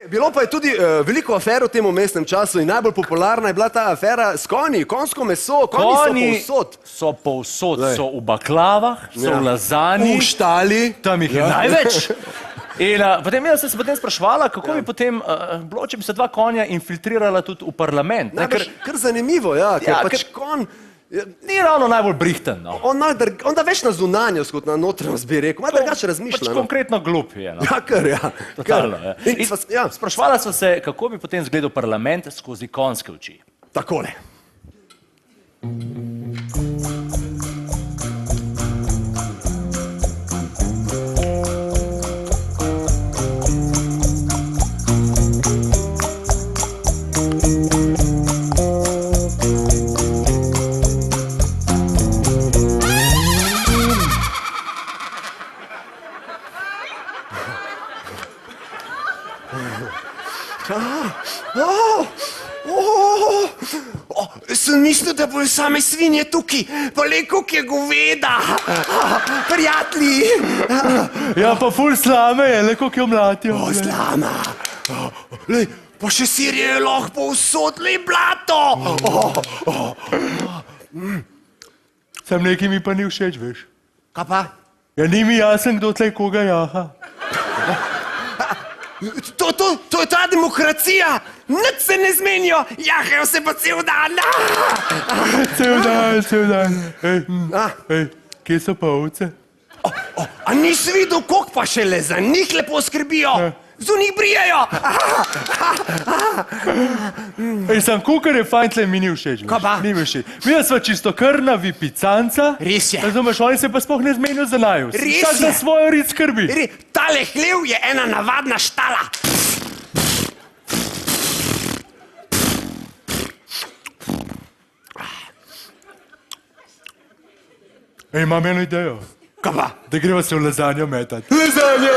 Bilo pa je tudi veliko afer v tem umestnem času in najbolj popularna je bila ta afera s konji, konjsko meso, konji so povsod, so v baklavah, so v lazanji, v štali, tam jih je največ. In potem jaz sem se potem spraševala, kako bi potem bilo, če bi se dva konja infiltrirala tudi v parlament. Kar zanimivo, ja, ker pač konj ni ravno najbolj brihten. On da več na zunanjost kot na notranjost, bi rekel, malo drugače razmišlja. Pač konkretno glup je. Ja, kar, ja. Totalno, ja. Spraševala sva se, kako bi potem izgledal parlament skozi konjske oči. Takole. Sem mislil, da bojo same svinje tukaj, pa le koliko je goveda, prijatelji. Ja, pa ful slame je, le koliko jo mlatijo. Slama. Pa še sirje je lahko povsod, le blato. Sam nekaj mi pa ni všeč, veš. Kaj pa? Ja, ni mi jasen, kdo tle koga jaha. To je ta demokracija, nič se ne zmenijo, jahajo se pa cel dan. Cel dan. Ej, kje so pa ovce? A nisi videl, koliko pa šele za njih lepo skrbijo? Z njih brijejo. Ej, sam kukar je fajn, tle mi ni všeč. Kaj pa? Ni mi všeč. Mi sva čistokrvna vipicanca. Res je. Razumeš, oni se pa sploh ne zmenijo za naju. Res je. Vsak za svojo rit skrbi. Tale hlev je ena navadna štala. Ej, imam eno idejo. Kaj pa? Da greva se v lazanjo metati. Lazanjo!